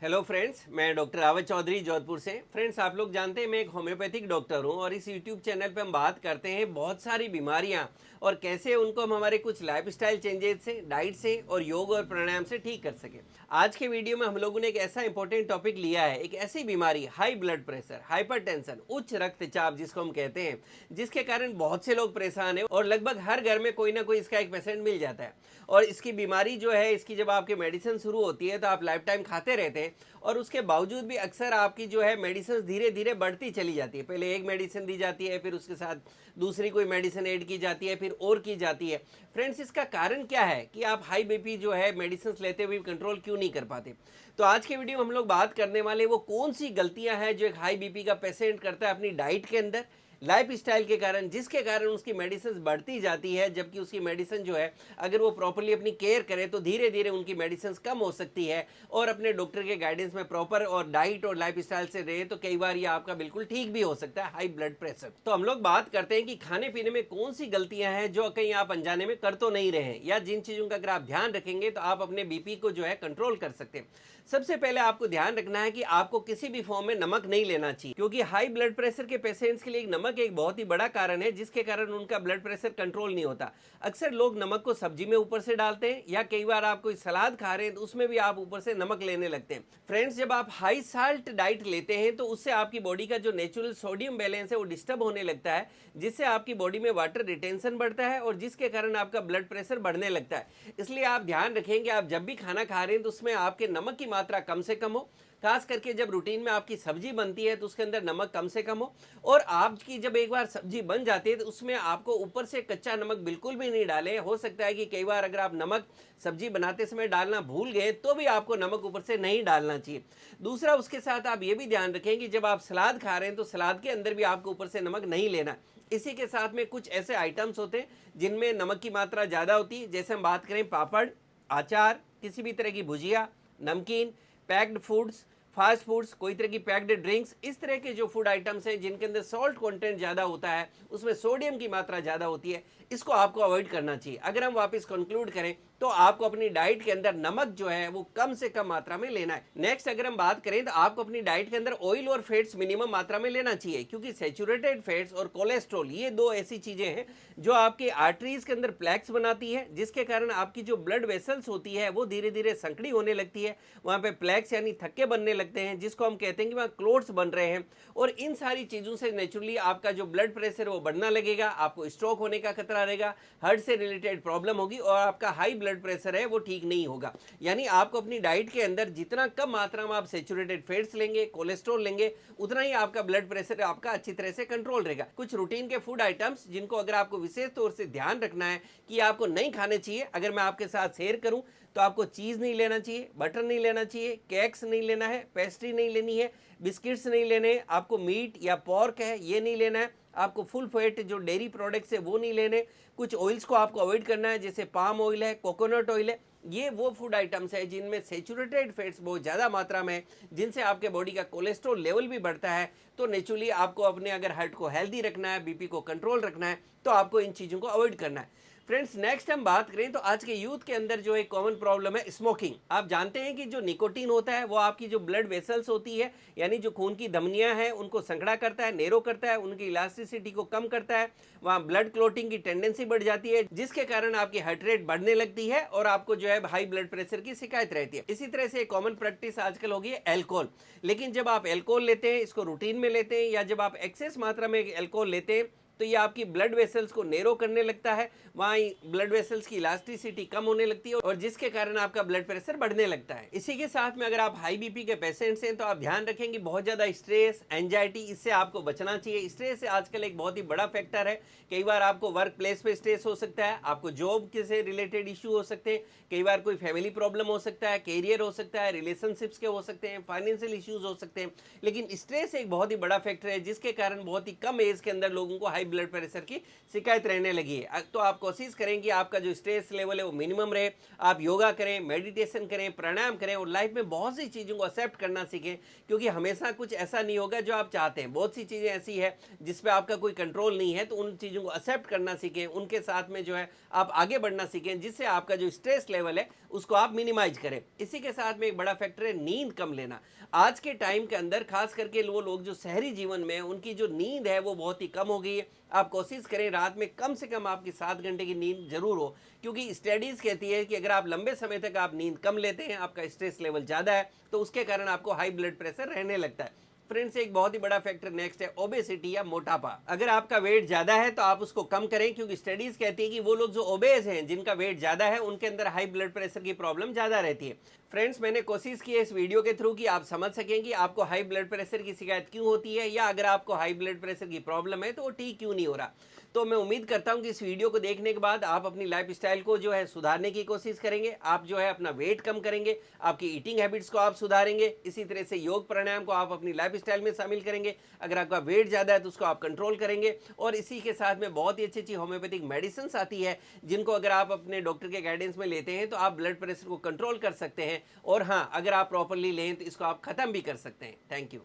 Hello friends, मैं doctor Rawat Chaudhary Jodhpur से। Friends, आप लोग जानते हैं मैं एक होम्योपैथिक डॉक्टर हूं और इस यूट्यूब चैनल पे हम बात करते हैं बहुत सारी बीमारियां और कैसे उनको हम हमारे कुछ लाइफस्टाइल चेंजेस से, डाइट से और योग और प्राणायाम से ठीक कर सकें। आज के वीडियो में हम लोगों ने एक ऐसा इंपॉर्टेंट टॉपिक लिया है, एक ऐसी बीमारी हाई ब्लड प्रेशर, हाइपरटेंशन, उच्च रक्तचाप जिसको हम कहते हैं, जिसके कारण बहुत से लोग परेशान हैं और लगभग हर घर में कोई ना कोई इसका एक पेशेंट मिल जाता है। और इसकी बीमारी जो है, इसकी जब आपकी मेडिसिन शुरू होती है तो आप लाइफ टाइम खाते रहते हैं और उसके बावजूद भी अक्सर आपकी जो है मेडिसिन धीरे धीरे बढ़ती चली जाती है। पहले एक मेडिसिन दी जाती है, फिर उसके साथ दूसरी कोई मेडिसिन ऐड की जाती है, फिर और की जाती है। फ्रेंड्स, इसका कारण क्या है कि आप हाई बीपी जो है मेडिसिन लेते हुए कंट्रोल क्यों नहीं कर पाते? तो आज के वीडियो में हम लोग बात करने वाले वो कौन सी गलतियां हैं जो एक हाई बीपी का पेशेंट करता है अपनी डाइट के अंदर, लाइफ स्टाइल के कारण, जिसके कारण उसकी मेडिसिन बढ़ती जाती है, जबकि उसकी मेडिसिन जो है अगर वो प्रॉपरली अपनी केयर करे तो धीरे धीरे उनकी मेडिसिन कम हो सकती है। और अपने डॉक्टर के गाइडेंस में प्रॉपर और डाइट और लाइफ स्टाइल से रहे तो कई बार ये आपका बिल्कुल ठीक भी हो सकता है हाई ब्लड प्रेशर। तो हम लोग बात करते हैं कि खाने पीने में कौन सी गलतियां हैं जो कहीं आप अनजाने में कर तो नहीं रहे हैं, या जिन चीजों का अगर आप ध्यान रखेंगे तो आप अपने बीपी को जो है कंट्रोल कर सकते हैं। सबसे पहले आपको ध्यान रखना है कि आपको किसी भी फॉर्म में नमक नहीं लेना चाहिए, क्योंकि हाई ब्लड प्रेशर के पेशेंट्स के लिए नमक एक बहुत ही बड़ा कारण है जिसके कारण उनका ब्लड प्रेशर कंट्रोल नहीं होता। अक्सर लोग नमक को सब्जी में ऊपर से डालते हैं, या कई बार आप कोई सलाद खा रहे हैं तो उसमें भी आप ऊपर से नमक लेने लगते हैं। फ्रेंड्स, जब आप हाई साल्ट डाइट लेते हैं तो उससे आपकी बॉडी का जो नेचुरल सोडियम बैलेंस है वो डिस्टर्ब होने लगता है, जिससे आपकी बॉडी में वाटर रिटेंशन बढ़ता है और जिसके कारण आपका ब्लड प्रेशर बढ़ने लगता है। इसलिए आप ध्यान रखेंगे, आप जब भी खाना खा रहे हैं तो उसमें आपके नमक की मात्रा कम से कम हो। खास करके जब रूटीन में आपकी सब्जी बनती है तो उसके अंदर नमक कम से कम हो। और आपकी जब एक बार सब्जी बन जाती है तो उसमें आपको ऊपर से कच्चा नमक बिल्कुल भी नहीं डालें। हो सकता है कि कई बार अगर आप नमक सब्जी बनाते समय डालना भूल गए तो भी आपको नमक ऊपर से नहीं डालना चाहिए। दूसरा, उसके साथ आप ये भी ध्यान रखें कि जब आप सलाद खा रहे हैं तो सलाद के अंदर भी आपको ऊपर से नमक नहीं लेना। इसी के साथ में कुछ ऐसे आइटम्स होते हैं जिनमें नमक की मात्रा ज़्यादा होती है, जैसे हम बात करें पापड़, अचार, किसी भी तरह की भुजिया, नमकीन, पैक्ड फूड्स, फास्ट फूड्स, कोई तरह की पैक्ड ड्रिंक्स। इस तरह के जो फूड आइटम्स हैं जिनके अंदर सॉल्ट कंटेंट ज़्यादा होता है, उसमें सोडियम की मात्रा ज़्यादा होती है, इसको आपको अवॉइड करना चाहिए। अगर हम वापस कंक्लूड करें तो आपको अपनी डाइट के अंदर नमक जो है वो कम से कम मात्रा में लेना है। नेक्स्ट, अगर हम बात करें तो आपको अपनी डाइट के अंदर ऑयल और फैट्स मिनिमम मात्रा में लेना चाहिए, क्योंकि सैचुरेटेड फैट्स और कोलेस्ट्रॉल ये दो ऐसी चीजें हैं जो आपकी आर्टरीज के अंदर प्लैक्स बनाती है, जिसके कारण आपकी जो ब्लड वेसल्स होती है वो धीरे धीरे संकड़ी होने लगती है। वहां पे प्लैक्स यानी थक्के बनने लगते हैं, जिसको हम कहते हैं कि वहां क्लोट्स बन रहे हैं। और इन सारी चीजों से नेचुरली आपका जो ब्लड प्रेशर वो बढ़ना लगेगा, आपको स्ट्रोक होने का खतरा रहेगा, हार्ट से रिलेटेड प्रॉब्लम होगी और आपका हाई ब्लड प्रेशर है वो ठीक नहीं होगा। यानी आपको अपनी डाइट के अंदर जितना कम मात्रा में आप सेचुरेटेड फैट्स लेंगे, कोलेस्ट्रॉल लेंगे, उतना ही आपका ब्लड प्रेशर आपका अच्छी तरह से कंट्रोल रहेगा। कुछ रूटीन के फूड आइटम्स जिनको अगर आपको विशेष तौर से ध्यान रखना है कि आपको नहीं खाने चाहिए, अगर मैं आपके साथ शेयर करूं तो आपको चीज़ नहीं लेना चाहिए, बटर नहीं लेना चाहिए, केक्स नहीं लेना है, पेस्ट्री नहीं लेनी है, बिस्किट्स नहीं लेने, आपको मीट या पॉर्क है ये नहीं लेना है, आपको फुल फैट जो डेयरी प्रोडक्ट्स है वो नहीं लेने। कुछ ऑयल्स को आपको अवॉइड करना है, जैसे पाम ऑयल है, कोकोनट ऑयल है। ये वो फूड आइटम्स है जिनमें सेचुरेटेड फैट्स बहुत ज़्यादा मात्रा में है, जिनसे आपके बॉडी का कोलेस्ट्रॉल लेवल भी बढ़ता है। तो नेचुरली आपको अपने अगर हार्ट को हेल्दी रखना है, बीपी को कंट्रोल रखना है, तो आपको इन चीज़ों को अवॉइड करना है। फ्रेंड्स, नेक्स्ट हम बात करें तो आज के यूथ के अंदर जो एक कॉमन प्रॉब्लम है स्मोकिंग। आप जानते हैं कि जो निकोटीन होता है वो आपकी जो ब्लड वेसल्स होती है, यानी जो खून की धमनियां हैं उनको संकड़ा करता है, नेरो करता है, उनकी इलास्टिसिटी को कम करता है। वहाँ ब्लड क्लोटिंग की टेंडेंसी बढ़ जाती है, जिसके कारण आपकी हार्ट रेट बढ़ने लगती है और आपको जो है हाई ब्लड प्रेशर की शिकायत रहती है। इसी तरह से एक कॉमन प्रैक्टिस आजकल होगी है एल्कोहल। लेकिन जब आप एल्कोहल लेते हैं, इसको रूटीन में लेते हैं, या जब आप एक्सेस मात्रा में एल्कोहल लेते हैं तो ये आपकी ब्लड वेसल्स को नेरो करने लगता है, वहाँ ब्लड वेसल्स की इलास्टिसिटी कम होने लगती है और जिसके कारण आपका ब्लड प्रेशर बढ़ने लगता है। इसी के साथ में अगर आप हाई बीपी के पेशेंट्स हैं तो आप ध्यान रखेंगे बहुत ज़्यादा स्ट्रेस, एंजाइटी, इससे आपको बचना चाहिए। स्ट्रेस आजकल एक बहुत ही बड़ा फैक्टर है। कई बार आपको वर्क प्लेस पे स्ट्रेस हो सकता है, आपको जॉब के से रिलेटेड इशू हो सकते हैं, कई बार कोई फैमिली प्रॉब्लम हो सकता है, कैरियर हो सकता है, रिलेशनशिप्स के हो सकते हैं, फाइनेंशियल इश्यूज हो सकते हैं। लेकिन स्ट्रेस एक बहुत ही बड़ा फैक्टर है जिसके कारण बहुत ही कम एज के अंदर लोगों को हाई ब्लड प्रेशर की शिकायत रहने लगी है। तो आप कोशिश करें कि आपका जो स्ट्रेस लेवल है वो मिनिमम रहे। आप योगा करें, मेडिटेशन करें, प्राणायाम करें और लाइफ में बहुत सी चीज़ों को एक्सेप्ट करना सीखें, क्योंकि हमेशा कुछ ऐसा नहीं होगा जो आप चाहते हैं। बहुत सी चीज़ें ऐसी है जिस पे आपका कोई कंट्रोल नहीं है, तो उन चीज़ों को एक्सेप्ट करना सीखें, उनके साथ में जो है आप आगे बढ़ना सीखें, जिससे आपका जो स्ट्रेस लेवल है उसको आप मिनिमाइज करें। इसी के साथ में एक बड़ा फैक्टर है नींद कम लेना। आज के टाइम के अंदर खास करके वो लोग जो शहरी जीवन में हैं, उनकी जो नींद है वो बहुत ही कम हो गई है। आप कोशिश करें रात में कम से कम आपकी 7 घंटे की नींद जरूर हो, क्योंकि स्टडीज कहती है कि अगर आप लंबे समय तक आप नींद कम लेते हैं, आपका स्ट्रेस लेवल ज़्यादा है, तो उसके कारण आपको हाई ब्लड प्रेशर रहने लगता है। फ्रेंड्स, एक बहुत ही बड़ा फैक्टर नेक्स्ट है ओबेसिटी या मोटापा। अगर आपका वेट ज्यादा है तो आप उसको कम करें, क्योंकि स्टडीज कहती है कि वो लोग जो ओबेस हैं, जिनका वेट ज्यादा है, उनके अंदर हाई ब्लड प्रेशर की प्रॉब्लम ज्यादा रहती है। फ्रेंड्स, मैंने कोशिश की है इस वीडियो के थ्रू कि आप समझ सकें कि आपको हाई ब्लड प्रेशर की शिकायत क्यों होती है, या अगर आपको हाई ब्लड प्रेशर की प्रॉब्लम है तो वो ठीक क्यों नहीं हो रहा। तो मैं उम्मीद करता हूं कि इस वीडियो को देखने के बाद आप अपनी लाइफस्टाइल को जो है सुधारने की कोशिश करेंगे। आप जो है अपना वेट कम करेंगे, आपकी ईटिंग हैबिट्स को आप सुधारेंगे, इसी तरह से योग प्राणायाम को आप अपनी लाइफस्टाइल में शामिल करेंगे। अगर आपका वेट ज़्यादा है तो उसको आप कंट्रोल करेंगे, और इसी के साथ में बहुत ही अच्छी अच्छी होम्योपैथिक मेडिसिन आती है, जिनको अगर आप अपने डॉक्टर के गाइडेंस में लेते हैं तो आप ब्लड प्रेशर को कंट्रोल कर सकते हैं। और हाँ, अगर आप प्रॉपरली लें तो इसको आप ख़त्म भी कर सकते हैं। Thank you.